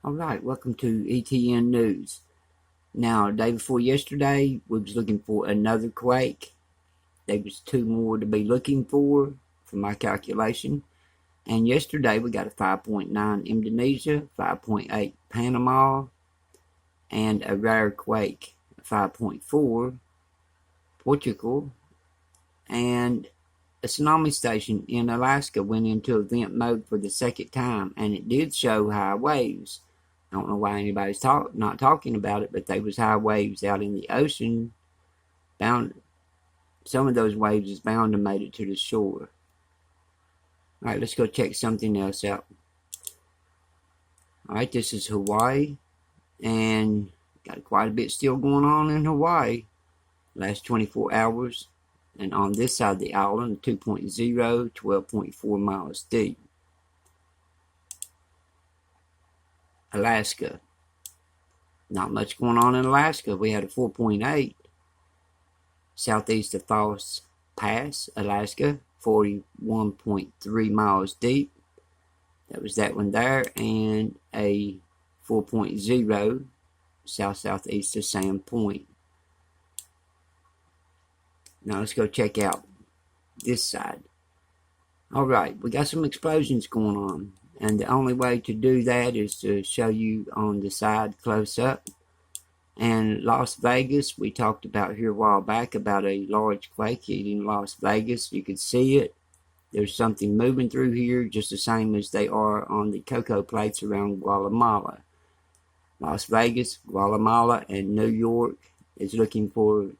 Alright, welcome to ETN News. Now, day before yesterday, we was looking for another quake. There was two more to be looking for my calculation. And yesterday, we got a 5.9 Indonesia, 5.8 Panama, and a rare quake, 5.4 Portugal, and a tsunami station in Alaska went into event mode for the second time, and it did show high waves. I don't know why anybody's not talking about it, but they was high waves out in the ocean. Some of those waves is bound to made it to the shore. Alright, let's go check something else out. Alright, this is Hawaii, and got quite a bit still going on in Hawaii. Last 24 hours. And on this side of the island, 2.0, 12.4 miles deep. Alaska. Not much going on in Alaska. We had a 4.8 southeast of Falls Pass, Alaska, 41.3 miles deep. That was that one there. And a 4.0 south-southeast of Sand Point. Now let's go check out this side. Alright, we got some explosions going on. And the only way to do that is to show you on the side close up. And Las Vegas, we talked about here a while back about a large quake hitting Las Vegas. You could see it. There's something moving through here just the same as they are on the cocoa plates around Guatemala. Las Vegas, Guatemala, and New York is looking for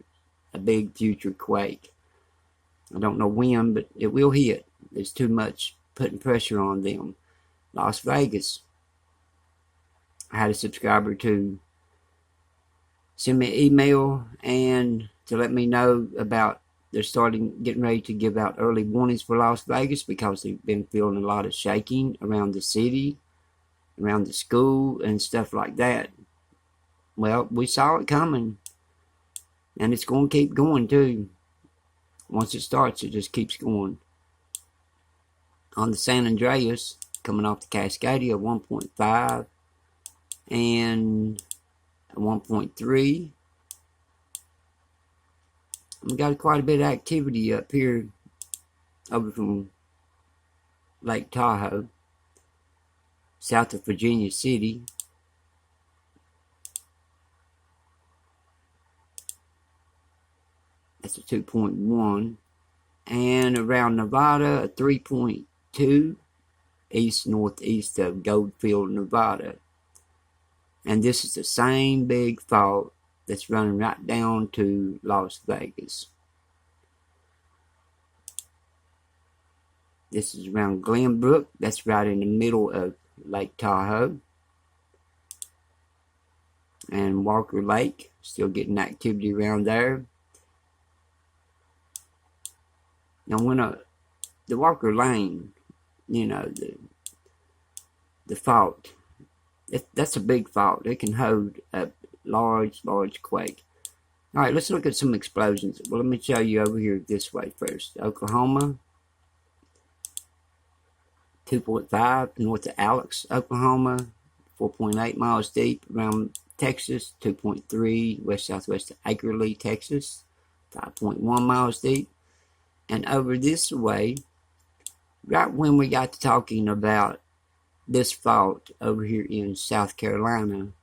a big future quake. I don't know when, but it will hit. There's too much putting pressure on them. Las Vegas. I had a subscriber to send me an email and to let me know about they're getting ready to give out early warnings for Las Vegas because they've been feeling a lot of shaking around the city, around the school, and stuff like that. Well, we saw it coming. And it's going to keep going too. Once it starts, it just keeps going. On the San Andreas, coming off the Cascadia, 1.5 and 1.3. We got quite a bit of activity up here over from Lake Tahoe, south of Virginia City. That's a 2.1. And around Nevada, a 3.2 east-northeast of Goldfield, Nevada. And this is the same big fault that's running right down to Las Vegas. This is around Glenbrook. That's right in the middle of Lake Tahoe. And Walker Lake, still getting activity around there. Now, when the Walker Lane, you know, the fault, that's a big fault. It can hold a large quake. All right, let's look at some explosions. Well, let me show you over here this way first. Oklahoma, 2.5 north of Alex, Oklahoma, 4.8 miles deep around Texas, 2.3 west-southwest of Akerly, Texas, 5.1 miles deep. And over this way, right when we got to talking about this fault over here in South Carolina,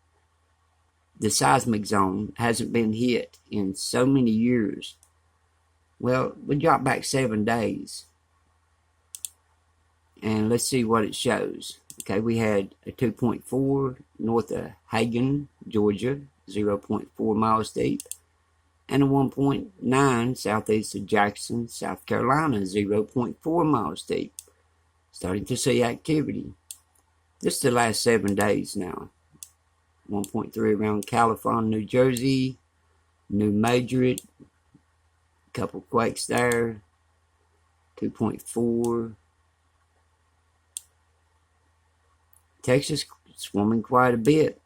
the seismic zone hasn't been hit in so many years. Well, we dropped back 7 days. And let's see what it shows. Okay, we had a 2.4 north of Hagen, Georgia, 0.4 miles deep. And a 1.9 southeast of Jackson, South Carolina, 0.4 miles deep. Starting to see activity. This is the last 7 days now. 1.3 around California, New Jersey, New Madrid, couple quakes there. 2.4. Texas swarming quite a bit,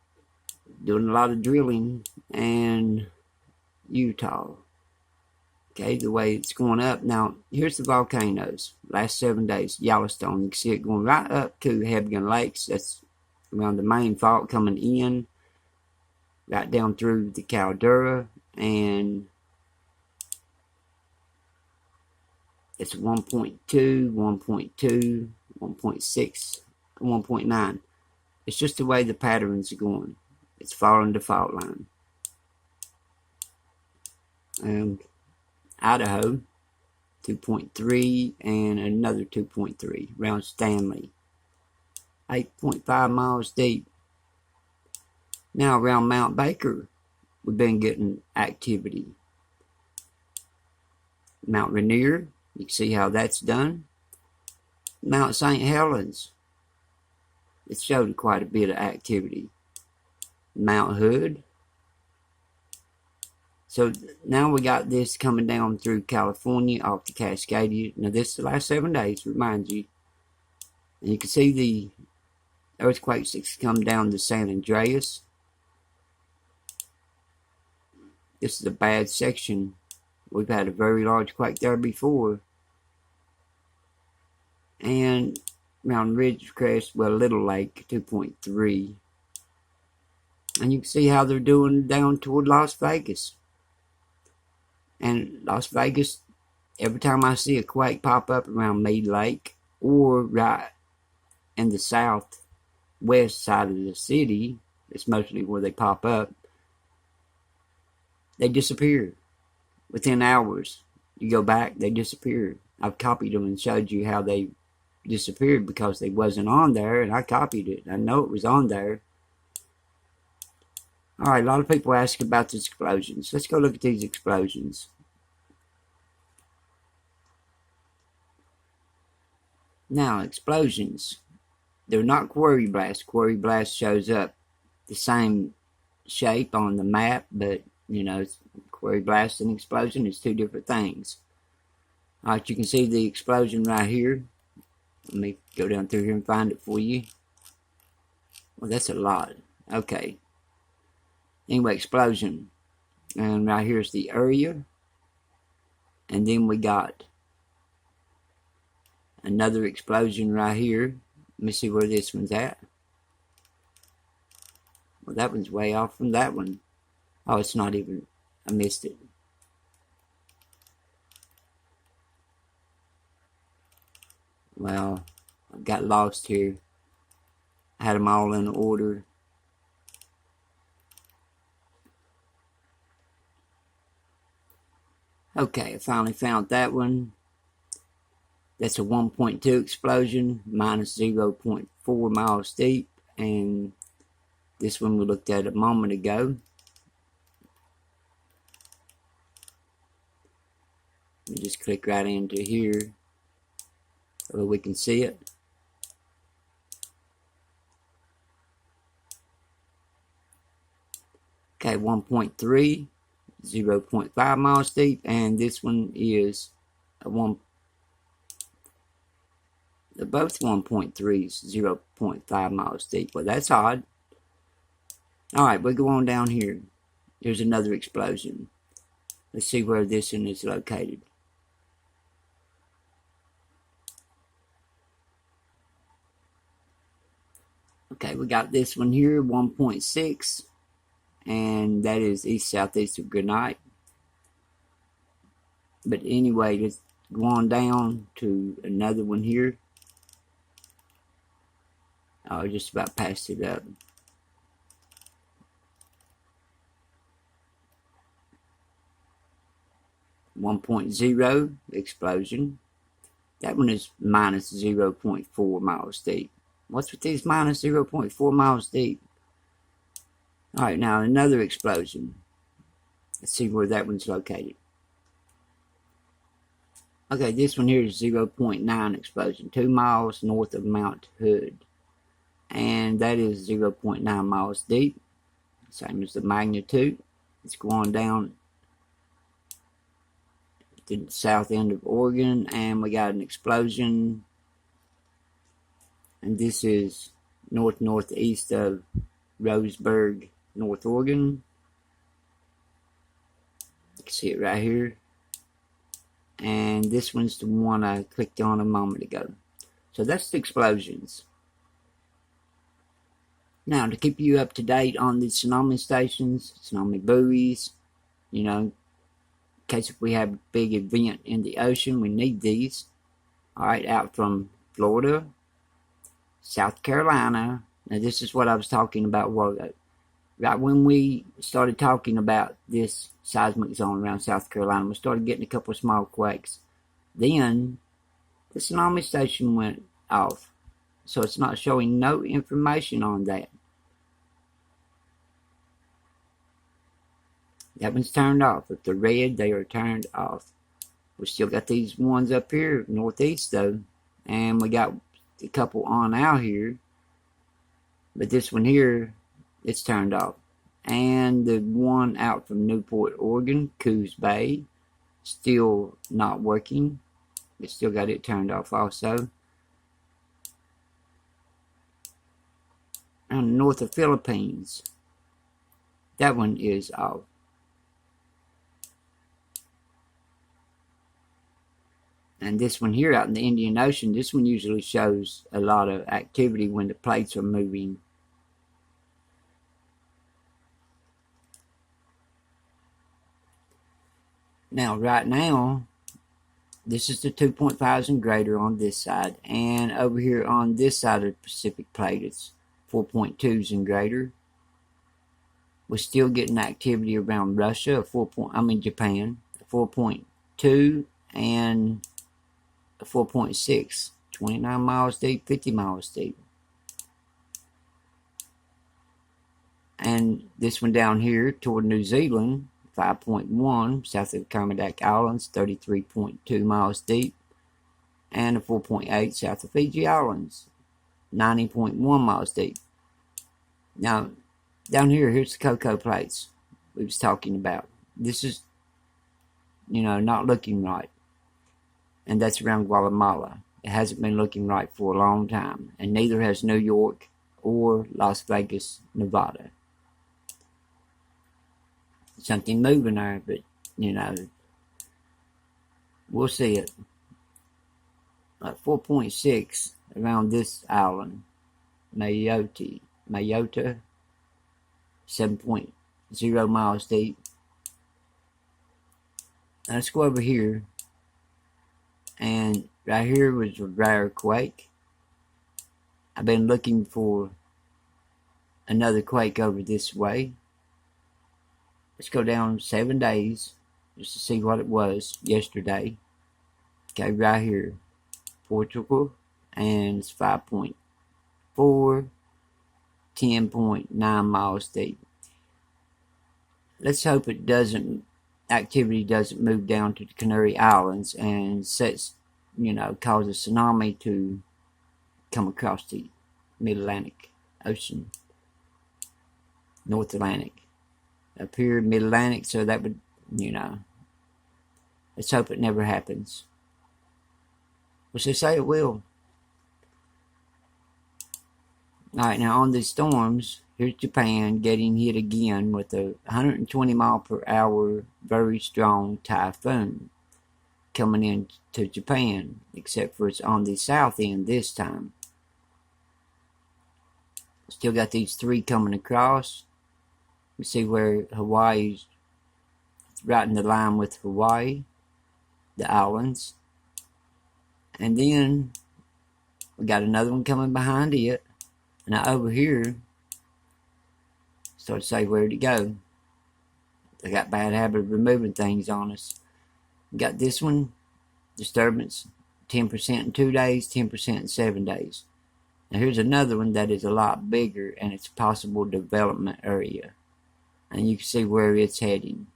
doing a lot of drilling, and Utah. Okay, the way it's going up. Now, here's the volcanoes. Last 7 days, Yellowstone. You can see it going right up to Hebgen Lakes. That's around the main fault coming in, right down through the caldera, and it's 1.2, 1.2, 1.6, 1.9. It's just the way the patterns are going. It's following the fault line. Idaho, 2.3, and another 2.3 around Stanley. 8.5 miles deep. Now around Mount Baker, we've been getting activity. Mount Rainier, you can see how that's done. Mount St. Helens, it showed quite a bit of activity. Mount Hood. So now we got this coming down through California off the Cascadia. Now this is the last 7 days, reminds you. And you can see the earthquakes that's come down to San Andreas. This is a bad section. We've had a very large quake there before. And around Ridgecrest, well, Little Lake, 2.3. And you can see how they're doing down toward Las Vegas. And Las Vegas, every time I see a quake pop up around Mead Lake, or right in the southwest side of the city, it's mostly where they pop up, they disappear. Within hours, you go back, they disappear. I've copied them and showed you how they disappeared because they wasn't on there, and I copied it. I know it was on there. Alright, a lot of people ask about these explosions. Let's go look at these explosions. Now, explosions. They're not quarry blasts. Quarry blast shows up the same shape on the map, but, you know, quarry blast and explosion is two different things. Alright, you can see the explosion right here. Let me go down through here and find it for you. Well, that's a lot. Okay. Anyway, explosion. And right here's the area. And then we got another explosion right here. Let me see where this one's at. Well, that one's way off from that one. Oh, it's not even. I missed it. Well, I got lost here. I had them all in order. Okay, I finally found that one. That's a 1.2 explosion, minus 0.4 miles deep. And this one we looked at a moment ago. Let me just click right into here so we can see it. Okay, 1.3, 0.5 miles deep, and this one is a they're both 1.3s, 0.5 miles deep. Well, that's odd. Alright, we go on down here. There's another explosion. Let's see where this one is located. Okay, we got this one here, 1.6. And that is east-southeast of Granite. But anyway, let's go on down to another one here. I just about passed it up. .0 explosion. That one is minus 0.4 miles deep. What's with these minus 0.4 miles deep? Alright, now another explosion. Let's see where that one's located. Okay, this one here is 0.9 explosion, 2 miles north of Mount Hood. And that is 0.9 miles deep, same as the magnitude. Let's go on down to the south end of Oregon, and we got an explosion. And this is northeast of Roseburg, North Oregon. You can see it right here. And this one's the one I clicked on a moment ago. So that's the explosions. Now, to keep you up to date on the tsunami stations, tsunami buoys, you know, in case if we have a big event in the ocean, we need these. All right, out from Florida, South Carolina. Now, this is what I was talking about a while ago. Right when we started talking about this seismic zone around South Carolina, we started getting a couple of small quakes. Then the tsunami station went off. So it's not showing no information on that. That one's turned off. If they're red, they are turned off. We still got these ones up here northeast though. And we got a couple on out here. But this one here, it's turned off. And the one out from Newport, Oregon, Coos Bay, still not working. We still got it turned off also. And north of Philippines, that one is off. And this one here out in the Indian Ocean, this one usually shows a lot of activity when the plates are moving. Now, right now, this is the 2.5s and greater on this side. And over here on this side of the Pacific plate, it's 4.2s and greater. We're still getting activity around Russia, Japan, 4.2 and 4.6, 29 miles deep, 50 miles deep. And this one down here toward New Zealand, 5.1, south of Kermadec Islands, 33.2 miles deep. And a 4.8 south of Fiji Islands, 90.1 miles deep. Now, down here, here's the cocoa plates we was talking about. This is, not looking right. And that's around Guatemala. It hasn't been looking right for a long time. And neither has New York or Las Vegas, Nevada. Something moving there, but, we'll see it. Like 4.6 around this island, Mayotte, 7.0 miles deep. Now let's go over here. And right here was a rare quake. I've been looking for another quake over this way. Let's go down 7 days just to see what it was yesterday. Okay, right here, Portugal, and it's 5.4, 10.9 miles deep. Let's hope activity doesn't move down to the Canary Islands and cause a tsunami to come across the Mid-Atlantic Ocean, North Atlantic. Up here, Mid-Atlantic, so that would, let's hope it never happens. Which they say it will. Alright, now on these storms, here's Japan getting hit again with a 120 mile per hour very strong typhoon coming into Japan, except for it's on the south end this time. Still got these three coming across. We see where Hawaii's right in the line with Hawaii, the islands. And then we got another one coming behind it. Now over here, start to say where'd it go. They got bad habit of removing things on us. We got this one, disturbance, 10% in 2 days, 10% in 7 days. Now here's another one that is a lot bigger and it's a possible development area. And you can see where it's heading.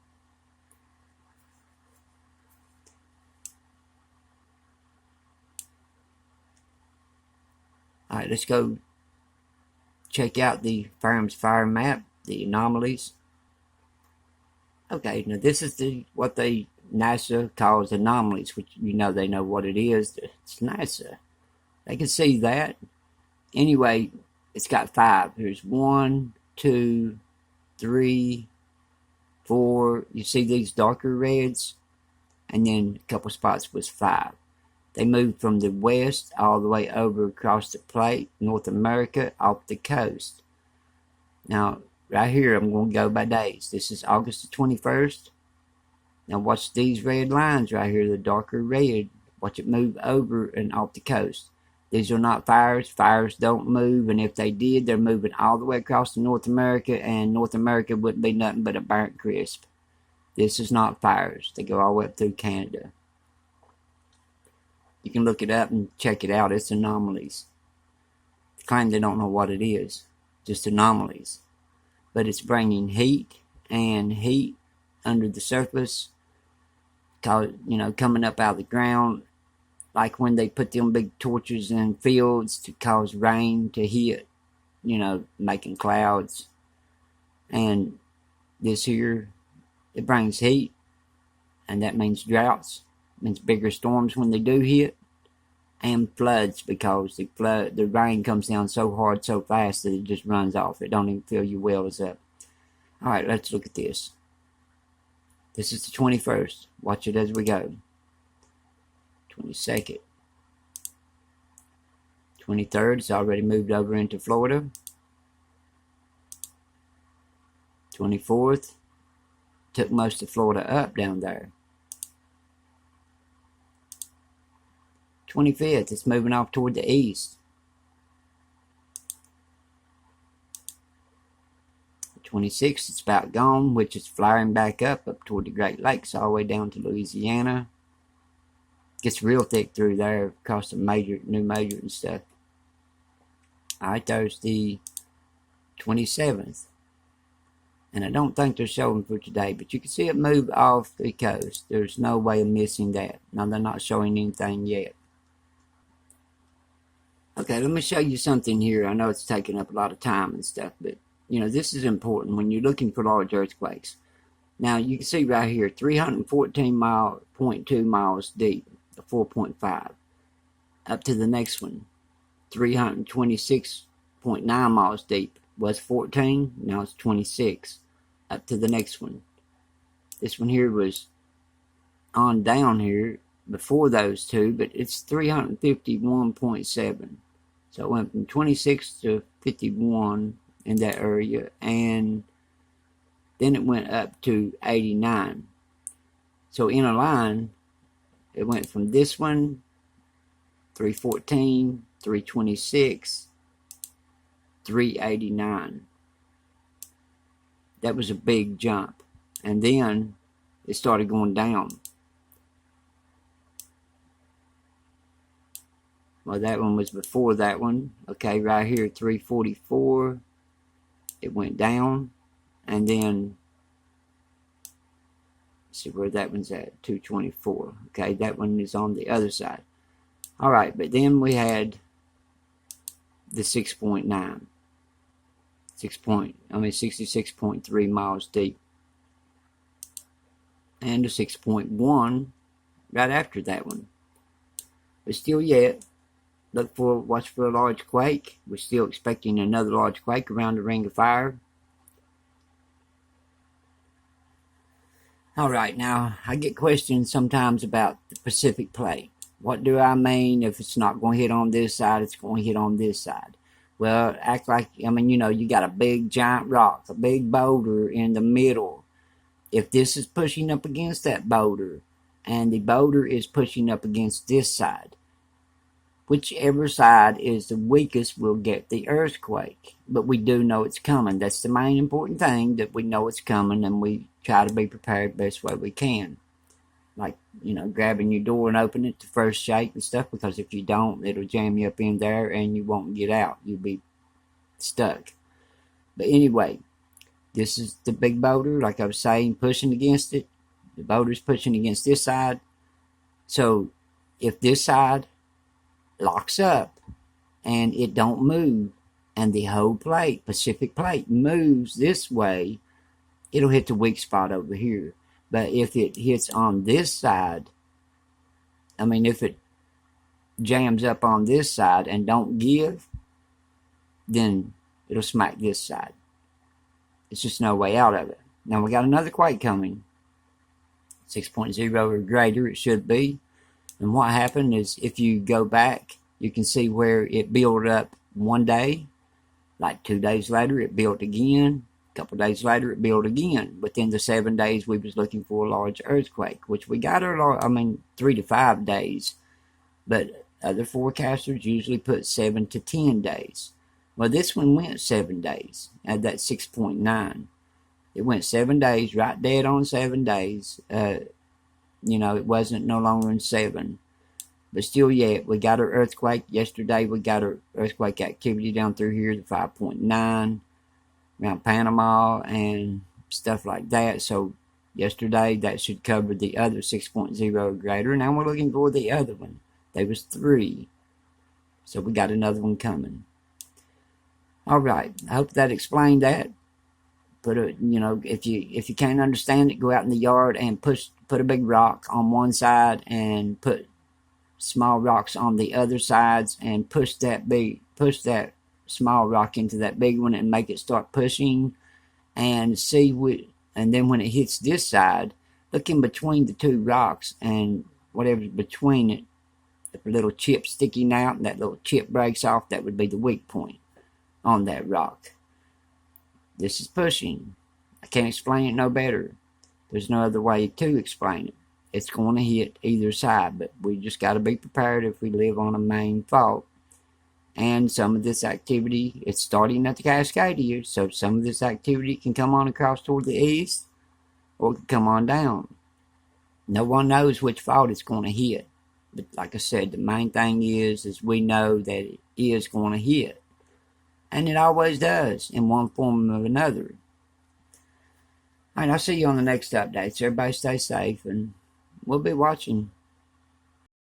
Alright, let's go check out the firm's fire map, the anomalies. Okay, now this is what NASA calls anomalies, which they know what it is. It's NASA. They can see that. Anyway, it's got 5. Here's 1, 2, 3, 4. You see these darker reds? And then a couple spots was 5. They moved from the west all the way over across the plate, North America, off the coast. Now, right here, I'm going to go by days. This is August the 21st. Now, watch these red lines right here, the darker red. Watch it move over and off the coast. These are not fires. Fires don't move, and if they did, they're moving all the way across to North America, and North America wouldn't be nothing but a burnt crisp. This is not fires. They go all the way up through Canada. You can look it up and check it out. It's anomalies. They claim they don't know what it is. Just anomalies. But it's bringing heat and heat under the surface, coming up out of the ground, like when they put them big torches in fields to cause rain to hit, making clouds. And this here, it brings heat, and that means droughts, means bigger storms when they do hit, and floods, because the rain comes down so hard, so fast that it just runs off. It don't even fill your wells up. All right, let's look at this. This is the 21st. Watch it as we go. 22nd. 23rd, it's already moved over into Florida. 24th, took most of Florida up down there. 25th, it's moving off toward the east. 26th, it's about gone, which is flaring back up toward the Great Lakes, all the way down to Louisiana. Gets real thick through there, across the new major and stuff. Alright, there's the 27th. And I don't think they're showing for today, but you can see it move off the coast. There's no way of missing that. Now, they're not showing anything yet. Okay, let me show you something here. I know it's taking up a lot of time and stuff, but this is important when you're looking for large earthquakes. Now, you can see right here, 314.2 miles deep, 4.5. Up to the next one, 326.9 miles deep. Was 14, now it's 26. Up to the next one. This one here was on down here before those two, but it's 351.7. So it went from 26 to 51 in that area, and then it went up to 89. So in a line, it went from this one, 314, 326, 389. That was a big jump. And then it started going down. Well, that one was before that one. Okay, right here, 344. It went down. And then, let's see where that one's at, 224. Okay, that one is on the other side. All right, but then we had the 6.9. 66.3 miles deep. And a 6.1 right after that one. But still yet, watch for a large quake. We're still expecting another large quake around the Ring of Fire. Alright, now I get questions sometimes about the Pacific Plate. What do I mean? If it's not going to hit on this side, it's going to hit on this side. Well, act like, you got a big giant rock, a big boulder in the middle. If this is pushing up against that boulder, and the boulder is pushing up against this side, whichever side is the weakest will get the earthquake. But we do know it's coming. That's the main important thing, that we know it's coming, and we try to be prepared the best way we can. Like, grabbing your door and opening it the first shake and stuff, because if you don't, it'll jam you up in there and you won't get out. You'll be stuck. But anyway, this is the big boulder, like I was saying, pushing against it. The boulder's pushing against this side. So if this side locks up and it don't move, and the whole plate, Pacific Plate, moves this way, it'll hit the weak spot over here. But if it hits on this side, if it jams up on this side and don't give, then it'll smack this side. It's just no way out of it. Now we got another quake coming. 6.0 or greater it should be. And what happened is, if you go back, you can see where it built up one day, Like 2 days later, it built again. A couple days later, it built again. Within the 7 days, we was looking for a large earthquake, which we got 3 to 5 days. But other forecasters usually put 7 to 10 days. Well, this one went 7 days at that 6.9. It went 7 days, right dead on 7 days. It wasn't no longer than 7. But still, yeah, we got our earthquake. Yesterday, we got our earthquake activity down through here, the 5.9, around Panama and stuff like that. So, yesterday, that should cover the other 6.0 greater. Now we're looking for the other one. There was 3. So, we got another one coming. All right. I hope that explained that. Put if you can't understand it, go out in the yard and put a big rock on one side and put small rocks on the other sides, and push that small rock into that big one and make it start pushing, and see and then when it hits this side, look in between the 2 rocks, and whatever's between it, if a little chip sticking out and that little chip breaks off, that would be the weak point on that rock. This is pushing. I can't explain it no better. There's no other way to explain it. It's going to hit either side, but we just got to be prepared if we live on a main fault. And some of this activity, it's starting at the Cascadia, so some of this activity can come on across toward the east, or it can come on down. No one knows which fault it's going to hit. But like I said, the main thing is we know that it is going to hit. And it always does, in one form or another. All right, I'll see you on the next update. So everybody stay safe, and we'll be watching.